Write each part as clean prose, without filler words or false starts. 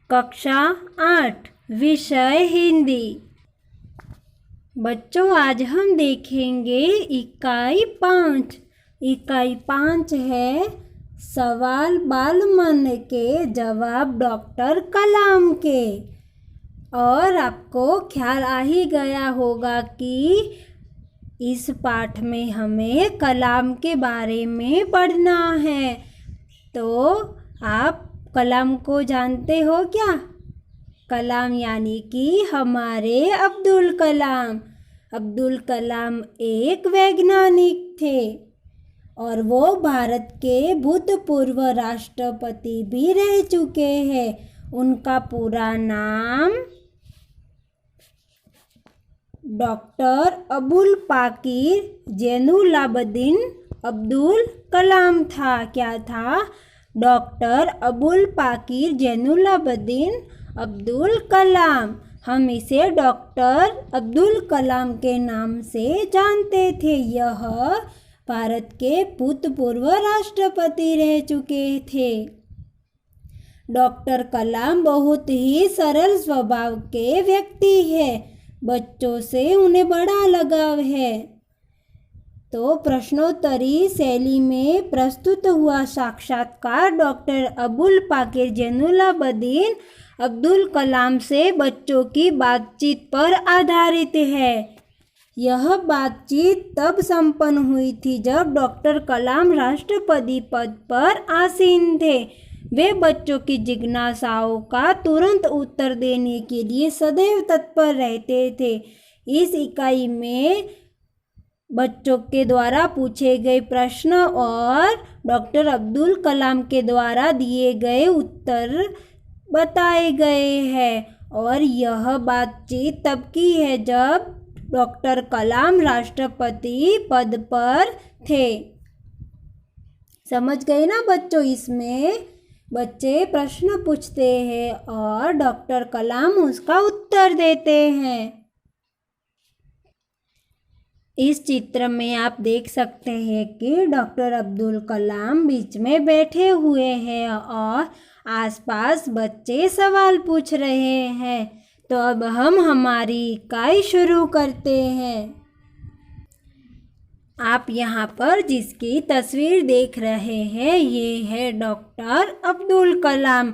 कक्षा 8 विषय हिंदी। बच्चों, आज हम देखेंगे इकाई 5। इकाई 5 है सवाल बाल मन के जवाब डॉक्टर कलाम के। और आपको ख्याल आ ही गया होगा कि इस पाठ में हमें कलाम के बारे में पढ़ना है। तो आप कलाम को जानते हो क्या? कलाम यानी कि हमारे अब्दुल कलाम। अब्दुल कलाम एक वैज्ञानिक थे और वो भारत के भूतपूर्व राष्ट्रपति भी रह चुके हैं। उनका पूरा नाम डॉक्टर अबुल पाकीर जैनुलाब्दीन अब्दुल कलाम था। क्या था? डॉक्टर अबुल पाकीर जैनुलाब्दीन अब्दुल कलाम। हम इसे डॉक्टर अब्दुल कलाम के नाम से जानते थे। यह भारत के भूतपूर्व राष्ट्रपति रह चुके थे। डॉक्टर कलाम बहुत ही सरल स्वभाव के व्यक्ति हैं। बच्चों से उन्हें बड़ा लगाव है। तो प्रश्नोत्तरी शैली में प्रस्तुत हुआ साक्षात्कार डॉक्टर अबुल पाकीर जैनुलाब्दीन अब्दुल कलाम से बच्चों की बातचीत पर आधारित है। यह बातचीत तब संपन्न हुई थी जब डॉक्टर कलाम राष्ट्रपति पद पर आसीन थे। वे बच्चों की जिज्ञासाओं का तुरंत उत्तर देने के लिए सदैव तत्पर रहते थे। इस इकाई में बच्चों के द्वारा पूछे गए प्रश्न और डॉक्टर अब्दुल कलाम के द्वारा दिए गए उत्तर बताए गए हैं। और यह बातचीत तब की है जब डॉक्टर कलाम राष्ट्रपति पद पर थे। समझ गए ना बच्चों? इसमें बच्चे प्रश्न पूछते हैं और डॉक्टर कलाम उसका उत्तर देते हैं। इस चित्र में आप देख सकते हैं कि डॉक्टर अब्दुल कलाम बीच में बैठे हुए हैं और आसपास बच्चे सवाल पूछ रहे हैं। तो अब हम हमारी इकाई शुरू करते हैं। आप यहाँ पर जिसकी तस्वीर देख रहे हैं ये है डॉक्टर अब्दुल कलाम।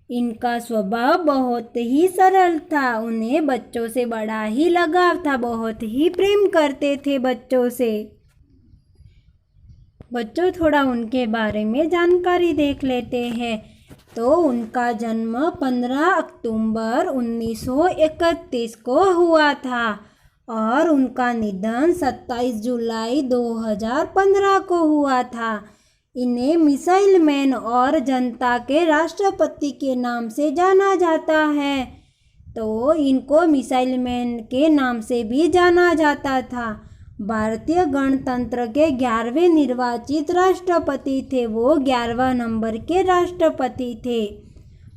इनका स्वभाव बहुत ही सरल था। उन्हें बच्चों से बड़ा ही लगाव था। बहुत ही प्रेम करते थे बच्चों से। बच्चों, थोड़ा उनके बारे में जानकारी देख लेते हैं। तो उनका जन्म 15 अक्टूबर 1931 को हुआ था और उनका निधन 27 जुलाई 2015 को हुआ था। इन्हें मिसाइल मैन और जनता के राष्ट्रपति के नाम से जाना जाता है। तो इनको मिसाइल मैन के नाम से भी जाना जाता था। भारतीय गणतंत्र के 11वें निर्वाचित राष्ट्रपति थे। वो 11वां नंबर के राष्ट्रपति थे।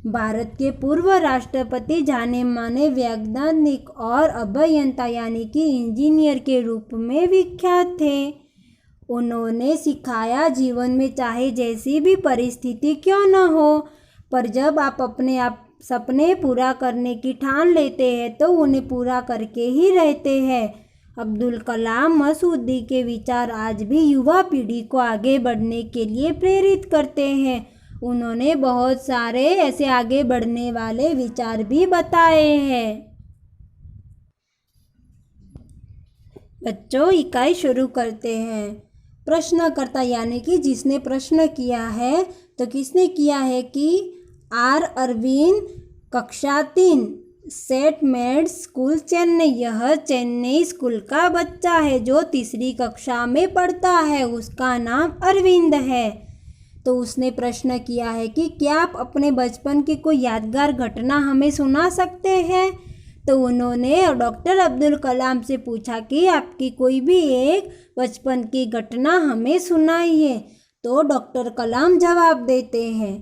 भारत के पूर्व राष्ट्रपति जाने माने वैज्ञानिक और अभियंता यानी कि इंजीनियर के रूप में विख्यात थे। उन्होंने सिखाया जीवन में चाहे जैसी भी परिस्थिति क्यों न हो, पर जब आप अपने सपने पूरा करने की ठान लेते हैं तो उन्हें पूरा करके ही रहते हैं। अब्दुल कलाम मसूदी के विचार आज भी युवा पीढ़ी को आगे बढ़ने के लिए प्रेरित करते हैं। उन्होंने बहुत सारे ऐसे आगे बढ़ने वाले विचार भी बताए हैं। बच्चों, इकाई शुरू करते हैं। प्रश्नकर्ता यानी कि जिसने प्रश्न किया है, तो किसने किया है कि आर अरविंद, कक्षा 3, सेंट मेड्स स्कूल चेन्नई। यह चेन्नई स्कूल का बच्चा है जो तीसरी कक्षा में पढ़ता है। उसका नाम अरविंद है। तो उसने प्रश्न किया है कि क्या आप अपने बचपन की कोई यादगार घटना हमें सुना सकते हैं? तो उन्होंने डॉक्टर अब्दुल कलाम से पूछा कि आपकी कोई भी एक बचपन की घटना हमें सुनाइए। तो डॉक्टर कलाम जवाब देते हैं,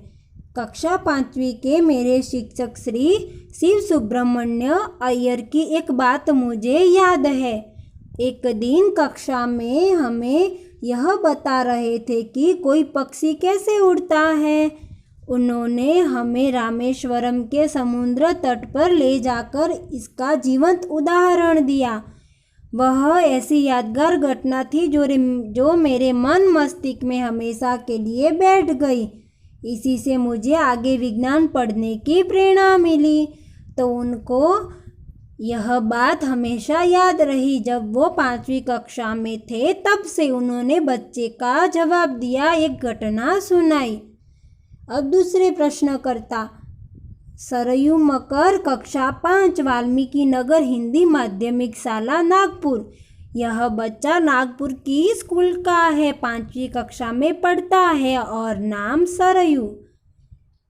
कक्षा 5वीं के मेरे शिक्षक श्री शिव सुब्रमण्य अय्यर की एक बात मुझे याद है। एक दिन कक्षा में हमें यह बता रहे थे कि कोई पक्षी कैसे उड़ता है। उन्होंने हमें रामेश्वरम के समुद्र तट पर ले जाकर इसका जीवंत उदाहरण दिया। वह ऐसी यादगार घटना थी जो मेरे मन मस्तिष्क में हमेशा के लिए बैठ गई। इसी से मुझे आगे विज्ञान पढ़ने की प्रेरणा मिली। तो उनको यह बात हमेशा याद रही। जब वो 5वीं कक्षा में थे तब से उन्होंने बच्चे का जवाब दिया, एक घटना सुनाई। अब दूसरे प्रश्नकर्ता, सरयू मकर, कक्षा 5, वाल्मीकि नगर हिंदी माध्यमिक शाला नागपुर। यह बच्चा नागपुर की स्कूल का है, 5वीं कक्षा में पढ़ता है और नाम सरयू।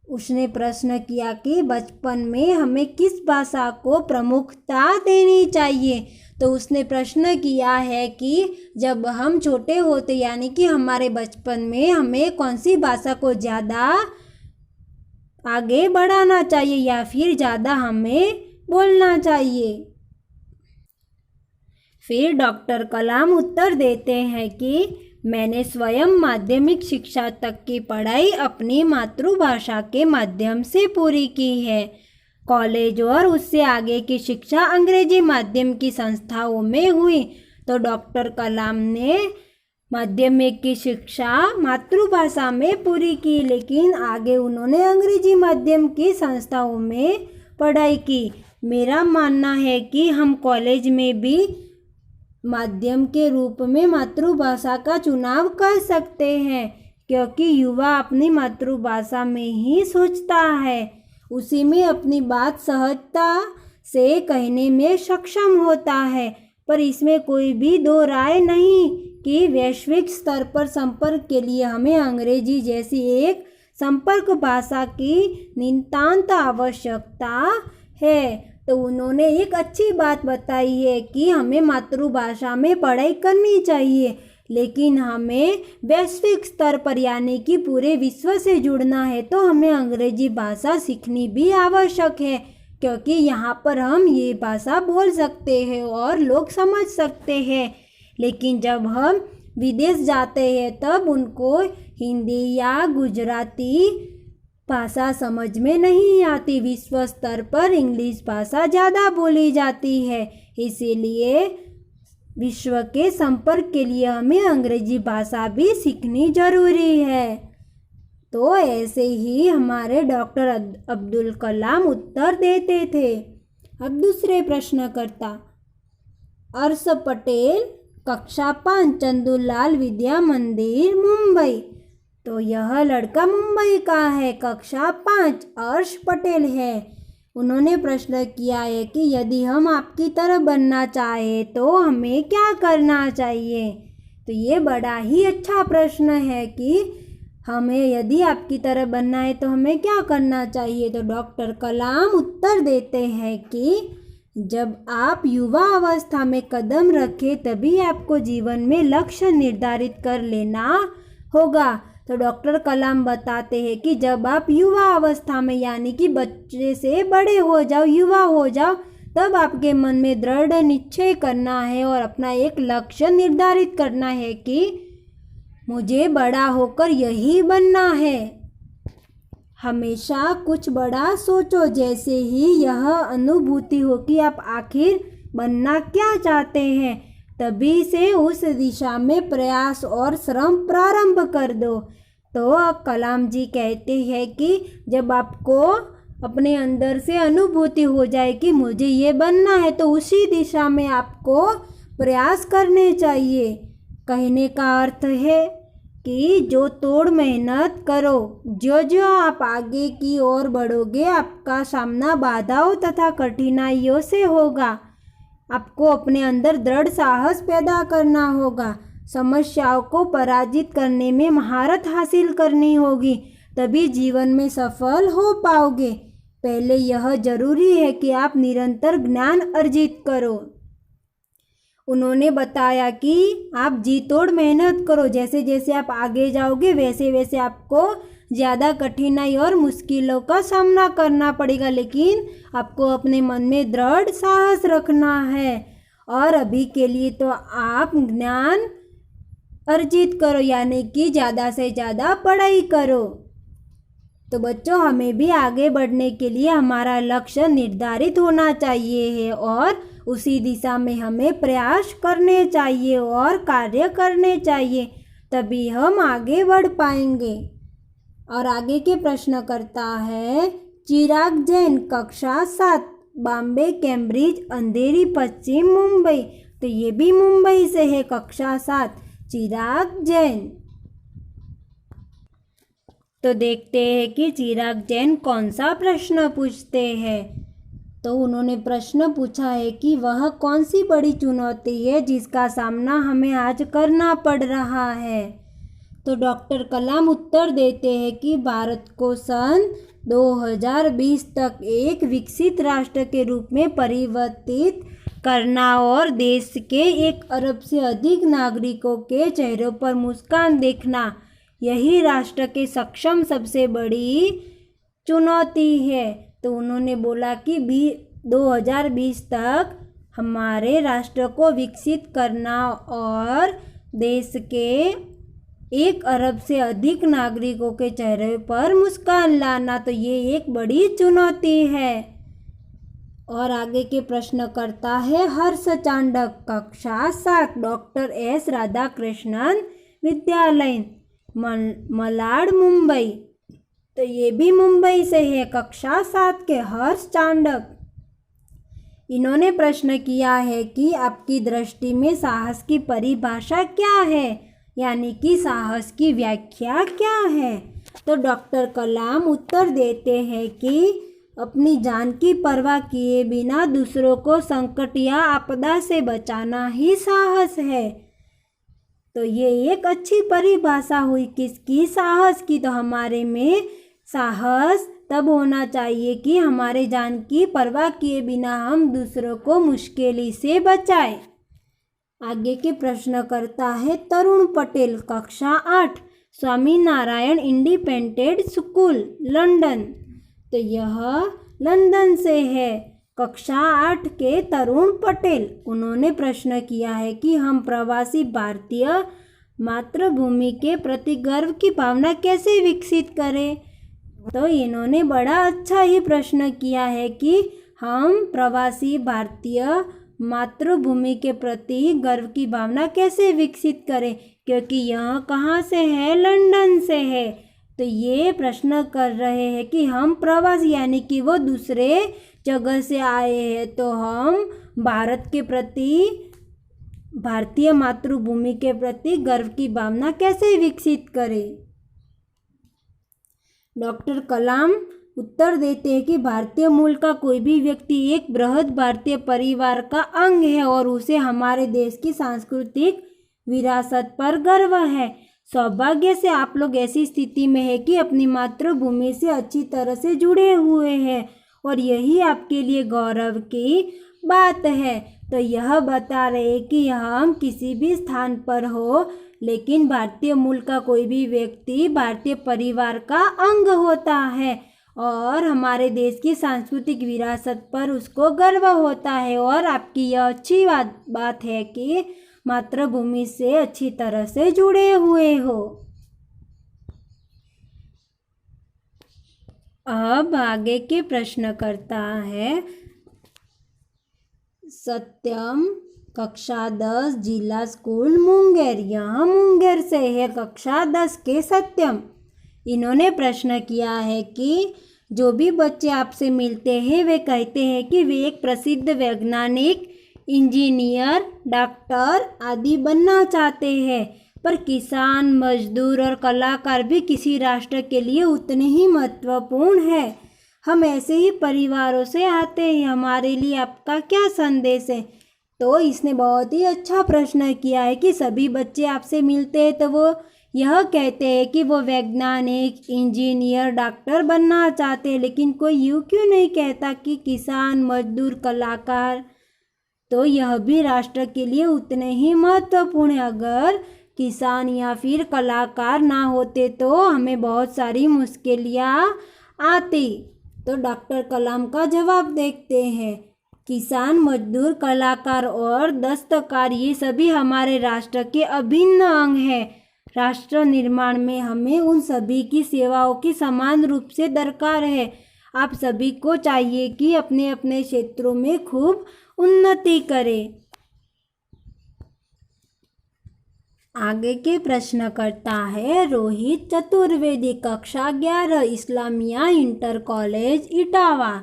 उसने प्रश्न किया कि बचपन में हमें किस भाषा को प्रमुखता देनी चाहिए। तो उसने प्रश्न किया है कि जब हम छोटे होते यानी कि हमारे बचपन में हमें कौन सी भाषा को ज़्यादा आगे बढ़ाना चाहिए या फिर ज़्यादा हमें बोलना चाहिए। फिर डॉक्टर कलाम उत्तर देते हैं कि मैंने स्वयं माध्यमिक शिक्षा तक की पढ़ाई अपनी मातृभाषा के माध्यम से पूरी की है। कॉलेज और उससे आगे की शिक्षा अंग्रेजी माध्यम की संस्थाओं में हुई। तो डॉक्टर कलाम ने माध्यमिक की शिक्षा मातृभाषा में पूरी की, लेकिन आगे उन्होंने अंग्रेजी माध्यम की संस्थाओं में पढ़ाई की। मेरा मानना है कि हम कॉलेज में भी माध्यम के रूप में मातृभाषा का चुनाव कर सकते हैं, क्योंकि युवा अपनी मातृभाषा में ही सोचता है, उसी में अपनी बात सहजता से कहने में सक्षम होता है। पर इसमें कोई भी दो राय नहीं कि वैश्विक स्तर पर संपर्क के लिए हमें अंग्रेजी जैसी एक संपर्क भाषा की नितांत आवश्यकता है। तो उन्होंने एक अच्छी बात बताई है कि हमें मातृभाषा में पढ़ाई करनी चाहिए, लेकिन हमें वैश्विक स्तर पर यानी कि पूरे विश्व से जुड़ना है तो हमें अंग्रेजी भाषा सीखनी भी आवश्यक है, क्योंकि यहाँ पर हम ये भाषा बोल सकते हैं और लोग समझ सकते हैं। लेकिन जब हम विदेश जाते हैं तब उनको हिंदी या गुजराती भाषा समझ में नहीं आती। विश्व स्तर पर इंग्लिश भाषा ज़्यादा बोली जाती है, इसीलिए विश्व के संपर्क के लिए हमें अंग्रेजी भाषा भी सीखनी ज़रूरी है। तो ऐसे ही हमारे डॉक्टर अब्दुल कलाम उत्तर देते थे। अब दूसरे प्रश्नकर्ता, अर्श पटेल, कक्षा 5, चंदूलाल विद्या मंदिर, मुंबई। तो यह लड़का मुंबई का है, कक्षा 5, अर्श पटेल है। उन्होंने प्रश्न किया है कि यदि हम आपकी तरह बनना चाहें तो हमें क्या करना चाहिए। तो ये बड़ा ही अच्छा प्रश्न है कि हमें यदि आपकी तरह बनना है तो हमें क्या करना चाहिए। तो डॉक्टर कलाम उत्तर देते हैं कि जब आप युवा अवस्था में कदम रखें तभी आपको जीवन में लक्ष्य निर्धारित कर लेना होगा। तो डॉक्टर कलाम बताते हैं कि जब आप युवा अवस्था में यानी कि बच्चे से बड़े हो जाओ, युवा हो जाओ, तब आपके मन में दृढ़ निश्चय करना है और अपना एक लक्ष्य निर्धारित करना है कि मुझे बड़ा होकर यही बनना है। हमेशा कुछ बड़ा सोचो, जैसे ही यह अनुभूति हो कि आप आखिर बनना क्या चाहते हैं, तभी से उस दिशा में प्रयास और श्रम प्रारंभ कर दो। तो कलाम जी कहते हैं कि जब आपको अपने अंदर से अनुभूति हो जाए कि मुझे ये बनना है तो उसी दिशा में आपको प्रयास करने चाहिए। कहने का अर्थ है कि जो तोड़ मेहनत करो, जो जो आप आगे की ओर बढ़ोगे आपका सामना बाधाओं तथा कठिनाइयों से होगा। आपको अपने अंदर दृढ़ साहस पैदा करना होगा, समस्याओं को पराजित करने में महारत हासिल करनी होगी, तभी जीवन में सफल हो पाओगे। पहले यह जरूरी है कि आप निरंतर ज्ञान अर्जित करो। उन्होंने बताया कि आप जी तोड़ मेहनत करो, जैसे जैसे आप आगे जाओगे वैसे वैसे आपको ज़्यादा कठिनाई और मुश्किलों का सामना करना पड़ेगा, लेकिन आपको अपने मन में दृढ़ साहस रखना है। और अभी के लिए तो आप ज्ञान अर्जित करो, यानी कि ज़्यादा से ज़्यादा पढ़ाई करो। तो बच्चों, हमें भी आगे बढ़ने के लिए हमारा लक्ष्य निर्धारित होना चाहिए है और उसी दिशा में हमें प्रयास करने चाहिए और कार्य करने चाहिए, तभी हम आगे बढ़ पाएंगे। और आगे के प्रश्न करता है चिराग जैन, कक्षा 7, बॉम्बे, कैम्ब्रिज, अंधेरी, पश्चिम मुंबई। तो ये भी मुंबई से है, कक्षा 7, चिराग जैन। तो देखते हैं कि चिराग जैन कौन सा प्रश्न पूछते हैं। तो उन्होंने प्रश्न पूछा है कि वह कौन सी बड़ी चुनौती है जिसका सामना हमें आज करना पड़ रहा है। तो डॉक्टर कलाम उत्तर देते हैं कि भारत को सन 2020 तक एक विकसित राष्ट्र के रूप में परिवर्तित करना और देश के 1 अरब से अधिक नागरिकों के चेहरों पर मुस्कान देखना, यही राष्ट्र के सक्षम सबसे बड़ी चुनौती है। तो उन्होंने बोला कि 2020 तक हमारे राष्ट्र को विकसित करना और देश के 1 अरब से अधिक नागरिकों के चेहरे पर मुस्कान लाना, तो ये एक बड़ी चुनौती है। और आगे के प्रश्न करता है हर्ष चांडक, कक्षा 7, डॉक्टर एस राधाकृष्णन विद्यालय, मलाड, मुंबई। तो ये भी मुंबई से है, कक्षा 7 के हर्ष चांडक। इन्होंने प्रश्न किया है कि आपकी दृष्टि में साहस की परिभाषा क्या है, यानी कि साहस की व्याख्या क्या है। तो डॉक्टर कलाम उत्तर देते हैं कि अपनी जान की परवाह किए बिना दूसरों को संकट या आपदा से बचाना ही साहस है। तो ये एक अच्छी परिभाषा हुई किसकी, साहस की। तो हमारे में साहस तब होना चाहिए कि हमारे जान की परवाह किए बिना हम दूसरों को मुश्किल से बचाएं। आगे के प्रश्न करता है तरुण पटेल, कक्षा 8, Swami Narayan independent school, London. तो यह लंदन से है, कक्षा 8 के तरुण पटेल। उन्होंने प्रश्न किया है कि हम प्रवासी भारतीय मातृभूमि के प्रति गर्व की भावना कैसे विकसित करें। तो इन्होंने बड़ा अच्छा ही प्रश्न किया है कि हम प्रवासी भारतीय मातृभूमि के प्रति गर्व की भावना कैसे विकसित करें, क्योंकि यह कहाँ से है, लंदन से है। तो ये प्रश्न कर रहे हैं कि हम प्रवासी यानी कि वो दूसरे जगह से आए हैं, तो हम भारत के प्रति, भारतीय मातृभूमि के प्रति गर्व की भावना कैसे विकसित करें। डॉक्टर कलाम उत्तर देते हैं कि भारतीय मूल का कोई भी व्यक्ति एक बृहद भारतीय परिवार का अंग है और उसे हमारे देश की सांस्कृतिक विरासत पर गर्व है। सौभाग्य से आप लोग ऐसी स्थिति में है कि अपनी मातृभूमि से अच्छी तरह से जुड़े हुए हैं और यही आपके लिए गौरव की बात है। तो यह बता रहे कि हम किसी भी स्थान पर हो, लेकिन भारतीय मूल का कोई भी व्यक्ति भारतीय परिवार का अंग होता है और हमारे देश की सांस्कृतिक विरासत पर उसको गर्व होता है। और आपकी यह अच्छी बात है कि मातृभूमि से अच्छी तरह से जुड़े हुए हो। अब आगे के प्रश्न करता है सत्यम, कक्षा 10, जिला स्कूल मुंगेर। यहाँ मुंगेर से है, कक्षा 10 के सत्यम। इन्होंने प्रश्न किया है कि जो भी बच्चे आपसे मिलते हैं वे कहते हैं कि वे एक प्रसिद्ध वैज्ञानिक, इंजीनियर, डॉक्टर आदि बनना चाहते हैं, पर किसान, मजदूर और कलाकार भी किसी राष्ट्र के लिए उतने ही महत्वपूर्ण हैं। हम ऐसे ही परिवारों से आते हैं, हमारे लिए आपका क्या संदेश है। तो इसने बहुत ही अच्छा प्रश्न किया है कि सभी बच्चे आपसे मिलते हैं तो वो यह कहते हैं कि वो वैज्ञानिक, इंजीनियर, डॉक्टर बनना चाहते हैं, लेकिन कोई यूँ क्यों नहीं कहता कि किसान, मजदूर, कलाकार। तो यह भी राष्ट्र के लिए उतने ही महत्वपूर्ण है। अगर किसान या फिर कलाकार ना होते तो हमें बहुत सारी मुश्किलें आती। तो डॉक्टर कलाम का जवाब देखते हैं। किसान, मजदूर, कलाकार और दस्तकार ये सभी हमारे राष्ट्र के अभिन्न अंग हैं। राष्ट्र निर्माण में हमें उन सभी की सेवाओं की समान रूप से दरकार है। आप सभी को चाहिए कि अपने अपने क्षेत्रों में खूब उन्नति करें। आगे के प्रश्न करता है रोहित चतुर्वेदी, कक्षा 11, इस्लामिया इंटर कॉलेज इटावा।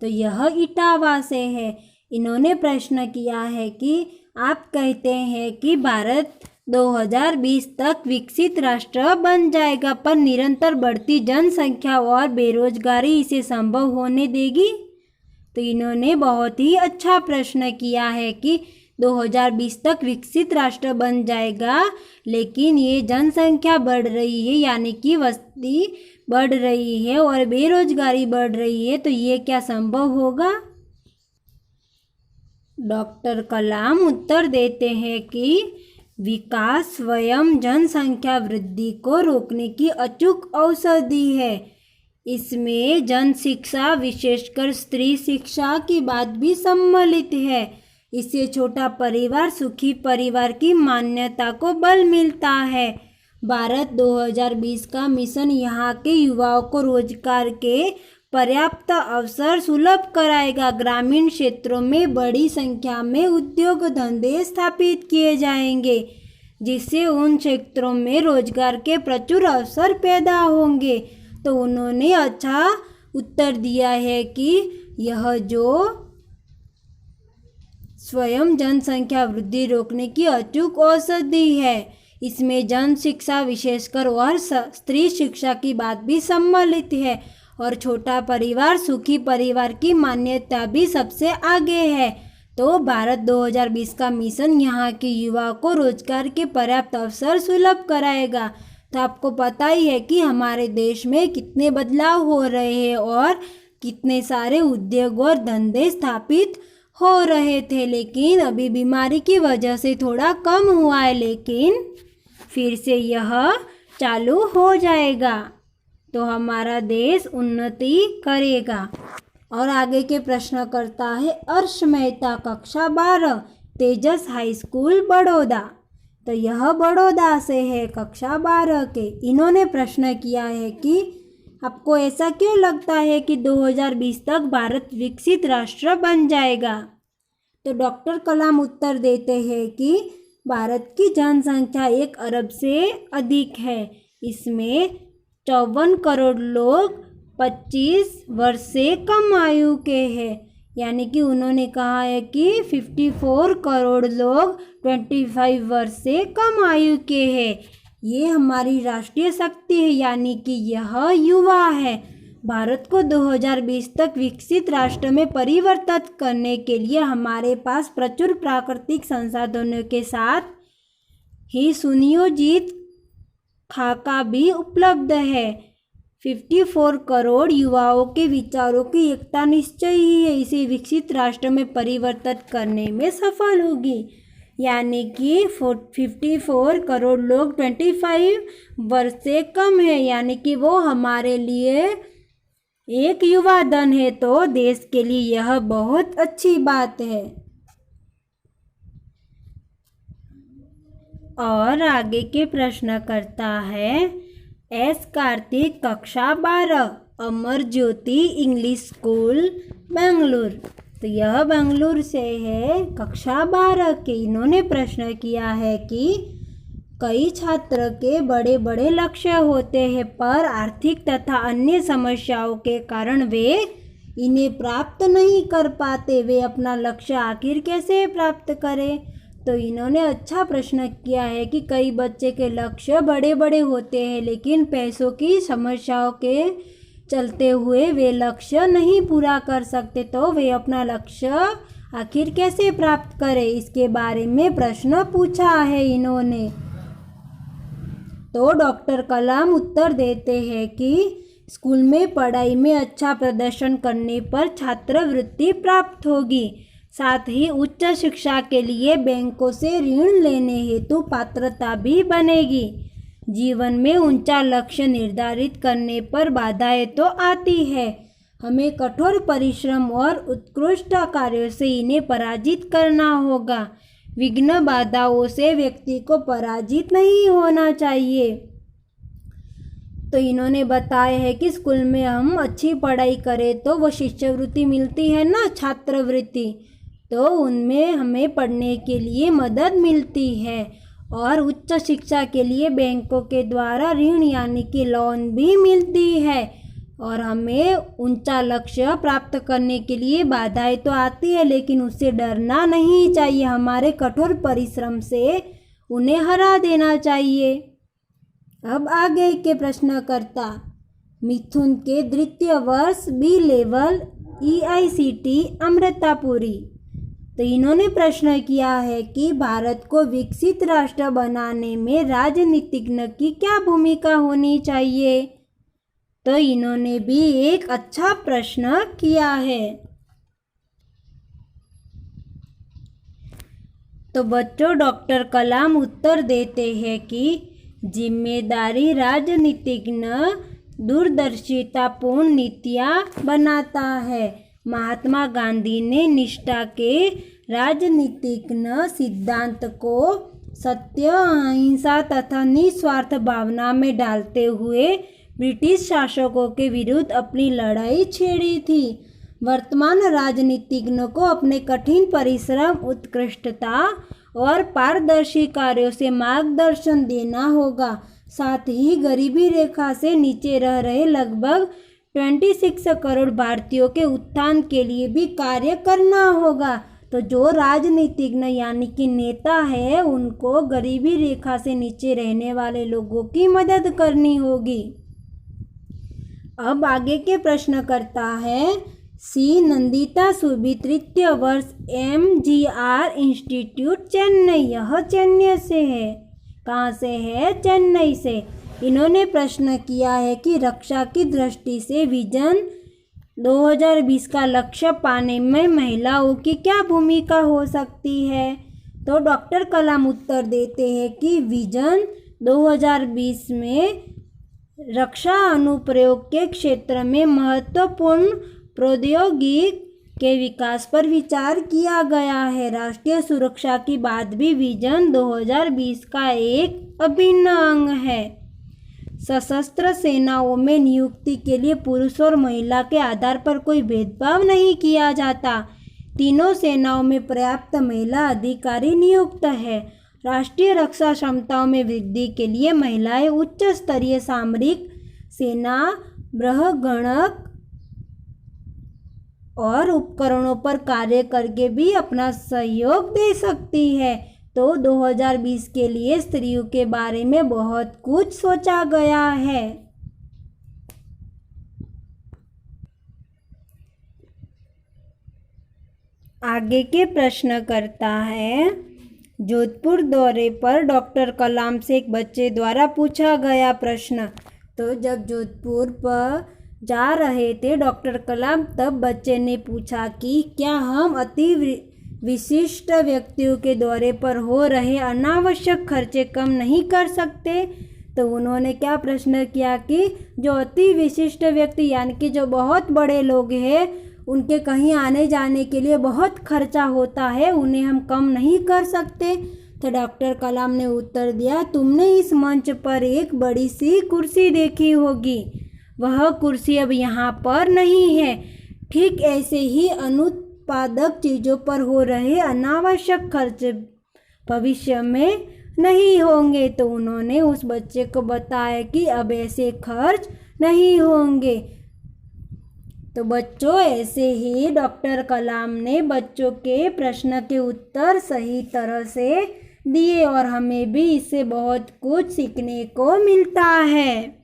तो यह इटावा से है। इन्होंने प्रश्न किया है कि आप कहते हैं कि भारत 2020 तक विकसित राष्ट्र बन जाएगा, पर निरंतर बढ़ती जनसंख्या और बेरोजगारी इसे संभव होने देगी। तो इन्होंने बहुत ही अच्छा प्रश्न किया है कि 2020 तक विकसित राष्ट्र बन जाएगा, लेकिन ये जनसंख्या बढ़ रही है, यानी कि वस्ती बढ़ रही है और बेरोजगारी बढ़ रही है, तो ये क्या संभव होगा? डॉक्टर कलाम उत्तर देते हैं कि विकास स्वयं जनसंख्या वृद्धि को रोकने की अचूक औषधि है। इसमें जन शिक्षा, विशेषकर स्त्री शिक्षा की बात भी सम्मिलित है। इससे छोटा परिवार, सुखी परिवार की मान्यता को बल मिलता है। भारत 2020 का मिशन यहाँ के युवाओं को रोजगार के पर्याप्त अवसर सुलभ कराएगा। ग्रामीण क्षेत्रों में बड़ी संख्या में उद्योग धंधे स्थापित किए जाएंगे, जिससे उन क्षेत्रों में रोजगार के प्रचुर अवसर पैदा होंगे। तो उन्होंने अच्छा उत्तर दिया है कि यह जो स्वयं जनसंख्या वृद्धि रोकने की अचूक औषधि है, इसमें जन शिक्षा, विशेषकर और स्त्री शिक्षा की बात भी सम्मिलित है, और छोटा परिवार, सुखी परिवार की मान्यता भी सबसे आगे है। तो भारत 2020 का मिशन यहाँ के युवाओं को रोजगार के पर्याप्त अवसर सुलभ कराएगा। तो आपको पता ही है कि हमारे देश में कितने बदलाव हो रहे हैं और कितने सारे उद्योग और धंधे स्थापित हो रहे थे, लेकिन अभी बीमारी की वजह से थोड़ा कम हुआ है, लेकिन फिर से यह चालू हो जाएगा तो हमारा देश उन्नति करेगा। और आगे के प्रश्न करता है अर्श मेहता, कक्षा 12, तेजस हाई स्कूल बड़ौदा। तो यह बड़ौदा से है, कक्षा 12 के। इन्होंने प्रश्न किया है कि आपको ऐसा क्यों लगता है कि 2020 तक भारत विकसित राष्ट्र बन जाएगा? तो डॉक्टर कलाम उत्तर देते हैं कि भारत की जनसंख्या 1 अरब से अधिक है। इसमें 54 करोड़ लोग 25 वर्ष से कम आयु के हैं, यानी कि उन्होंने कहा है कि 54 करोड़ लोग 25 वर्ष से कम आयु के हैं। ये हमारी राष्ट्रीय शक्ति है, यानी कि यह युवा है। भारत को 2020 तक विकसित राष्ट्र में परिवर्तित करने के लिए हमारे पास प्रचुर प्राकृतिक संसाधनों के साथ ही सुनियोजित खाका भी उपलब्ध है। 54 करोड़ युवाओं के विचारों की एकता निश्चय ही है इसे विकसित राष्ट्र में परिवर्तित करने में सफल होगी। यानी कि 54 करोड़ लोग 25 वर्ष से कम है, यानी कि वो हमारे लिए एक युवा धन है। तो देश के लिए यह बहुत अच्छी बात है। और आगे के प्रश्न करता है एस कार्तिक, कक्षा 12, अमर ज्योति इंग्लिश स्कूल बेंगलुरु। तो यह बेंगलुरु से है, कक्षा 12 के। इन्होंने प्रश्न किया है कि कई छात्र के बड़े बड़े लक्ष्य होते हैं, पर आर्थिक तथा अन्य समस्याओं के कारण वे इन्हें प्राप्त नहीं कर पाते। वे अपना लक्ष्य आखिर कैसे प्राप्त करें? तो इन्होंने अच्छा प्रश्न किया है कि कई बच्चे के लक्ष्य बड़े बड़े होते हैं, लेकिन पैसों की समस्याओं के चलते हुए वे लक्ष्य नहीं पूरा कर सकते। तो वे अपना लक्ष्य आखिर कैसे प्राप्त करें, इसके बारे में प्रश्न पूछा है इन्होंने। तो डॉक्टर कलाम उत्तर देते हैं कि स्कूल में पढ़ाई में अच्छा प्रदर्शन करने पर छात्रवृत्ति प्राप्त होगी। साथ ही उच्च शिक्षा के लिए बैंकों से ऋण लेने हेतु पात्रता भी बनेगी। जीवन में ऊंचा लक्ष्य निर्धारित करने पर बाधाएं तो आती है, हमें कठोर परिश्रम और उत्कृष्ट कार्यों से इन्हें पराजित करना होगा। विघ्न बाधाओं से व्यक्ति को पराजित नहीं होना चाहिए। तो इन्होंने बताया है कि स्कूल में हम अच्छी पढ़ाई करें तो वो शिष्यवृत्ति मिलती है ना, छात्रवृत्ति, तो उनमें हमें पढ़ने के लिए मदद मिलती है। और उच्च शिक्षा के लिए बैंकों के द्वारा ऋण यानी कि लोन भी मिलती है। और हमें ऊंचा लक्ष्य प्राप्त करने के लिए बाधाएं तो आती है, लेकिन उससे डरना नहीं चाहिए। हमारे कठोर परिश्रम से उन्हें हरा देना चाहिए। अब आगे के प्रश्नकर्ता मिथुन के द्वितीय वर्ष बी लेवल EICT अमृतापुरी। तो इन्होंने प्रश्न किया है कि भारत को विकसित राष्ट्र बनाने में राजनीतिज्ञ की क्या भूमिका होनी चाहिए। तो इन्होंने भी एक अच्छा प्रश्न किया है। तो बच्चों, डॉक्टर कलाम उत्तर देते हैं कि जिम्मेदारी राजनीतिज्ञ दूरदर्शितापूर्ण नीतियाँ बनाता है। महात्मा गांधी ने निष्ठा के राजनीतिज्ञ सिद्धांत को सत्य, अहिंसा तथा निस्वार्थ भावना में डालते हुए ब्रिटिश शासकों के विरुद्ध अपनी लड़ाई छेड़ी थी। वर्तमान राजनीतिज्ञों को अपने कठिन परिश्रम, उत्कृष्टता और पारदर्शी कार्यों से मार्गदर्शन देना होगा। साथ ही गरीबी रेखा से नीचे रह रहे लगभग 26 करोड़ भारतीयों के उत्थान के लिए भी कार्य करना होगा। तो जो राजनीतिज्ञ यानी कि नेता है, उनको गरीबी रेखा से नीचे रहने वाले लोगों की मदद करनी होगी। अब आगे के प्रश्न करता है सी नंदिता सुबी, तृतीय वर्ष MGR इंस्टीट्यूट चेन्नई। यह चेन्नई से है। कहाँ से है? चेन्नई से। इन्होंने प्रश्न किया है कि रक्षा की दृष्टि से विजन 2020 का लक्ष्य पाने में महिलाओं की क्या भूमिका हो सकती है। तो डॉक्टर कलाम उत्तर देते हैं कि विजन 2020 में रक्षा अनुप्रयोग के क्षेत्र में महत्वपूर्ण प्रौद्योगिकी के विकास पर विचार किया गया है। राष्ट्रीय सुरक्षा की बात भी विजन 2020 का एक अभिन्न अंग है। सशस्त्र सेनाओं में नियुक्ति के लिए पुरुष और महिला के आधार पर कोई भेदभाव नहीं किया जाता। तीनों सेनाओं में पर्याप्त महिला अधिकारी नियुक्त है। राष्ट्रीय रक्षा क्षमताओं में वृद्धि के लिए महिलाएं उच्च स्तरीय सामरिक सेना, बृहगणक और उपकरणों पर कार्य करके भी अपना सहयोग दे सकती है। तो 2020 के लिए स्त्रियों के बारे में बहुत कुछ सोचा गया है। आगे के प्रश्न करता है जोधपुर दौरे पर डॉक्टर कलाम से एक बच्चे द्वारा पूछा गया प्रश्न। तो जब जोधपुर पर जा रहे थे डॉक्टर कलाम, तब बच्चे ने पूछा कि क्या हम अति विशिष्ट व्यक्तियों के दौरे पर हो रहे अनावश्यक खर्चे कम नहीं कर सकते। तो उन्होंने क्या प्रश्न किया कि जो अति विशिष्ट व्यक्ति यानी कि जो बहुत बड़े लोग हैं, उनके कहीं आने जाने के लिए बहुत खर्चा होता है, उन्हें हम कम नहीं कर सकते। तो डॉक्टर कलाम ने उत्तर दिया, तुमने इस मंच पर एक बड़ी सी कुर्सी देखी होगी, वह कुर्सी अब यहाँ पर नहीं है। ठीक ऐसे ही अनुत्पादक चीज़ों पर हो रहे अनावश्यक खर्च भविष्य में नहीं होंगे। तो उन्होंने उस बच्चे को बताया कि अब ऐसे खर्च नहीं होंगे। तो बच्चों, ऐसे ही डॉक्टर कलाम ने बच्चों के प्रश्न के उत्तर सही तरह से दिए और हमें भी इससे बहुत कुछ सीखने को मिलता है।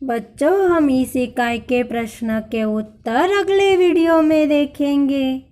बच्चों, हम इस इकाई के प्रश्न के उत्तर अगले वीडियो में देखेंगे।